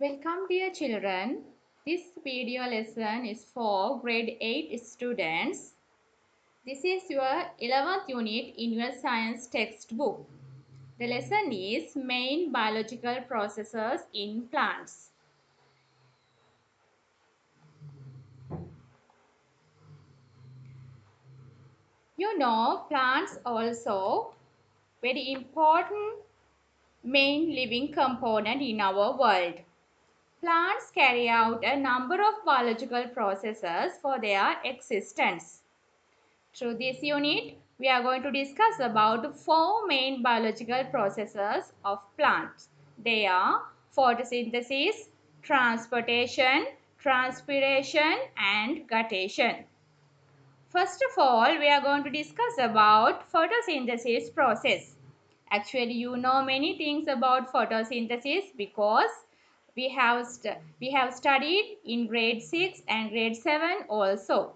Welcome dear children. This video lesson is for grade 8 students. This is your 11th unit in your science textbook. The lesson is main biological processes in plants. You know, plants also very important main living component in our world. Plants carry out a number of biological processes for their existence. Through this unit, we are going to discuss about four main biological processes of plants. They are photosynthesis, transportation, transpiration and guttation. First of all, we are going to discuss about photosynthesis process. Actually, you know many things about photosynthesis because we have studied in grade 6 and grade 7 also.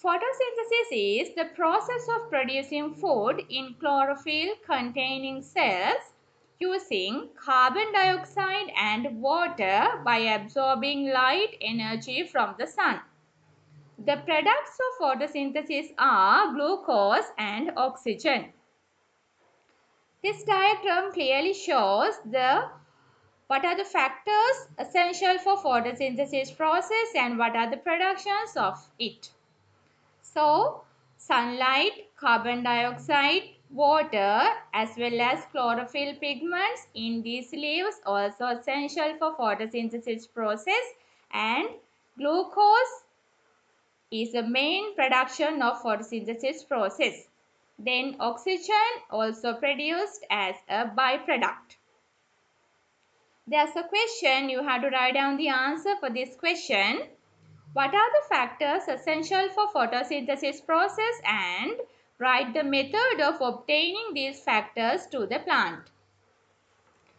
Photosynthesis is the process of producing food in chlorophyll containing cells using carbon dioxide and water by absorbing light energy from the sun. The products of photosynthesis are glucose and oxygen. This diagram clearly shows what are the factors essential for photosynthesis process and what are the productions of it. So, sunlight, carbon dioxide, water as well as chlorophyll pigments in these leaves also essential for photosynthesis process, and glucose is the main production of photosynthesis process. Then oxygen also produced as a byproduct. There's a question, you have to write down the answer for this question. What are the factors essential for photosynthesis process and write the method of obtaining these factors to the plant.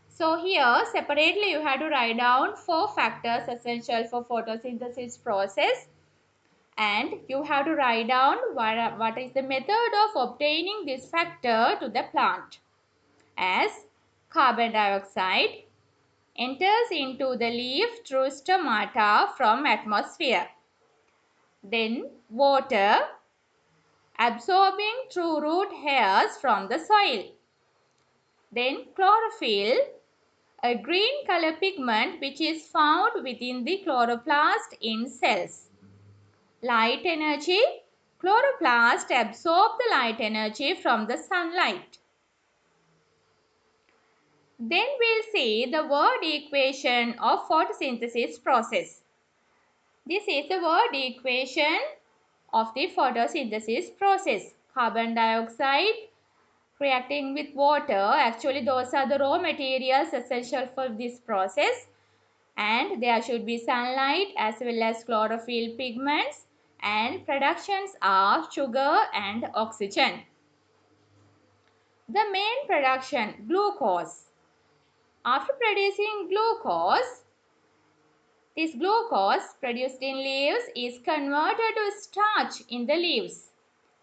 So here separately you have to write down four factors essential for photosynthesis process, and you have to write down what is the method of obtaining this factor to the plant. As carbon dioxide enters into the leaf through stomata from atmosphere. Then water absorbing through root hairs from the soil. Then chlorophyll, a green color pigment which is found within the chloroplast in cells. Light energy, chloroplast absorb the light energy from the sunlight. Then we'll see the word equation of photosynthesis process. This is the word equation of the photosynthesis process. Carbon dioxide reacting with water, actually those are the raw materials essential for this process, and there should be sunlight as well as chlorophyll pigments, and productions are sugar and oxygen. The main production, glucose. After producing glucose, this glucose produced in leaves is converted to starch in the leaves.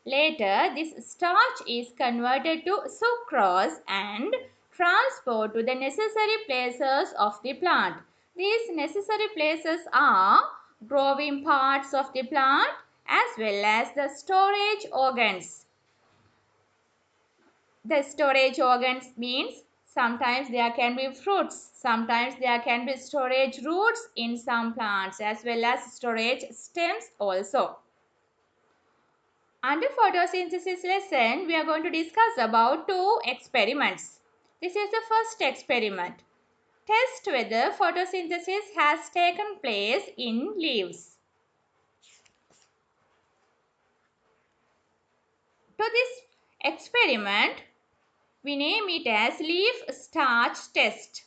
Later, this starch is converted to sucrose and transported to the necessary places of the plant. These necessary places are growing parts of the plant as well as the storage organs. The storage organs means sometimes there can be fruits, sometimes there can be storage roots in some plants as well as storage stems also. Under photosynthesis lesson, we are going to discuss about two experiments. This is the first experiment. Test whether photosynthesis has taken place in leaves. To this experiment, we name it as leaf starch test.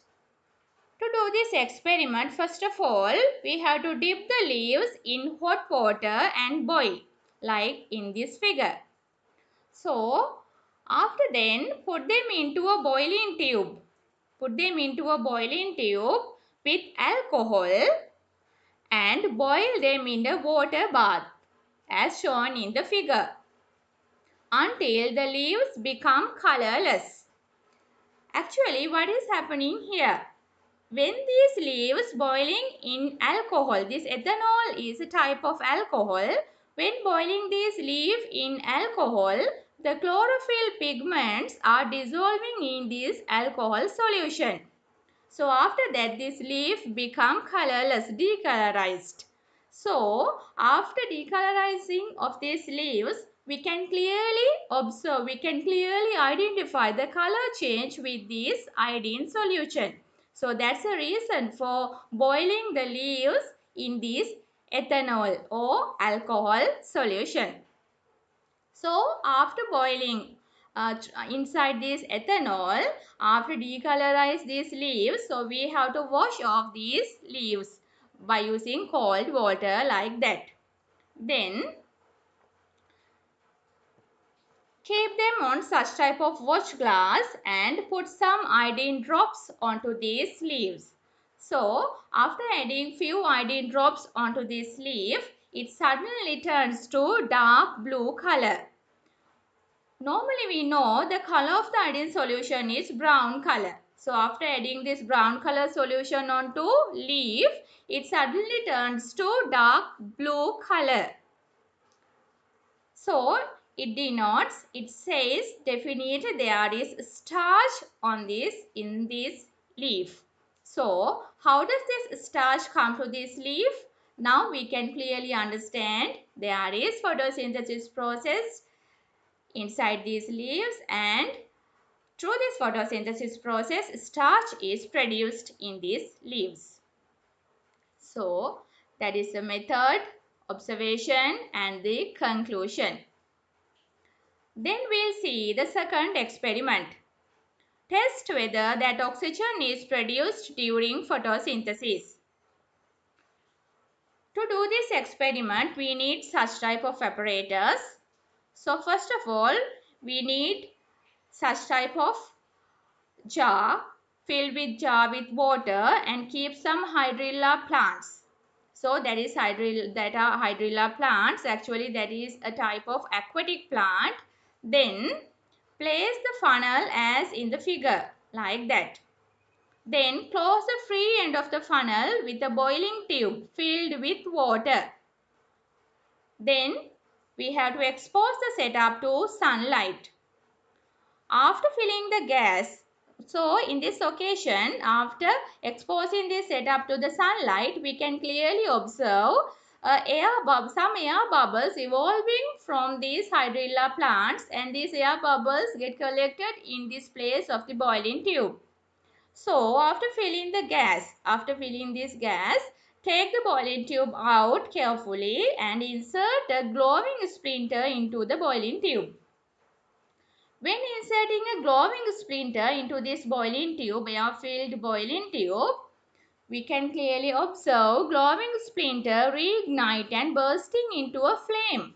To do this experiment, first of all, we have to dip the leaves in hot water and boil, like in this figure. So, after then, put them into a boiling tube. Put them into a boiling tube with alcohol and boil them in a water bath as shown in the figure until the leaves become colorless. Actually, what is happening here? When these leaves boiling in alcohol, this ethanol is a type of alcohol. When boiling these leaves in alcohol, the chlorophyll pigments are dissolving in this alcohol solution. So after that, these leaves become colorless, decolorized. So after decolorizing of these leaves, we can clearly observe, we can clearly identify the color change with this iodine solution. So that's the reason for boiling the leaves in this ethanol or alcohol solution. So after boiling inside this ethanol, after decolorize these leaves, so we have to wash off these leaves by using cold water like that. Then keep them on such type of watch glass and put some iodine drops onto these leaves. So after adding few iodine drops onto this leaf, it suddenly turns to dark blue color. Normally we know the color of the iodine solution is brown color. So after adding this brown color solution onto leaf, it suddenly turns to dark blue color. So it denotes, it says definite there is starch on this, in this leaf. So how does this starch come to this leaf? Now we can clearly understand there is photosynthesis process inside these leaves, and through this photosynthesis process, starch is produced in these leaves. So that is the method, observation and the conclusion. Then we'll see the second experiment. Test whether that oxygen is produced during photosynthesis. To do this experiment, we need such type of apparatus. So first of all, we need such type of jar, fill with jar with water and keep some hydrilla plants. So that is hydrilla plants. Actually that is a type of aquatic plant. Then place the funnel as in the figure like that. Then close the free end of the funnel with a boiling tube filled with water. Then we have to expose the setup to sunlight. After filling the gas, so in this occasion, after exposing this setup to the sunlight, we can clearly observe some air bubbles evolving from these hydrilla plants, and these air bubbles get collected in this place of the boiling tube. So after filling this gas, take the boiling tube out carefully and insert a glowing splinter into the boiling tube. When inserting a glowing splinter into this boiling tube, air-filled boiling tube, we can clearly observe glowing splinter reignite and bursting into a flame.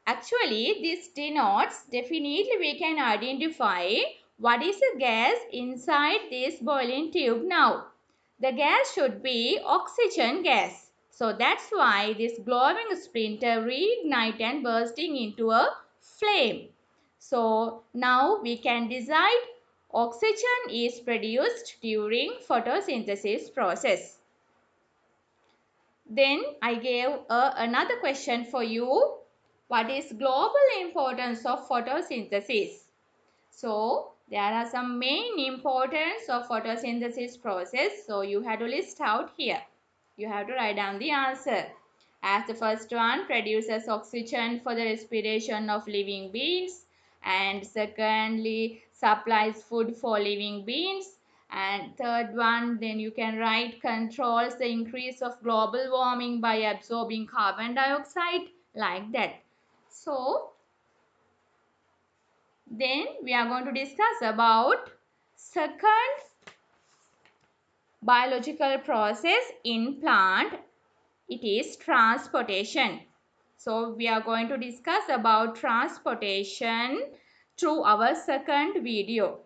Actually, this denotes, definitely we can identify what is the gas inside this boiling tube now. The gas should be oxygen gas. So that's why this glowing splinter reignite and bursting into a flame. So now we can decide oxygen is produced during photosynthesis process. Then I gave another question for you. What is global importance of photosynthesis? So there are some main importance of photosynthesis process. So you have to list out here. You have to write down the answer. As the first one, produces oxygen for the respiration of living beings, and secondly supplies food for living beings, and third one, then you can write, controls the increase of global warming by absorbing carbon dioxide, like that. So then we are going to discuss about second biological process in plant. It is transportation. So we are going to discuss about transportation through our second video.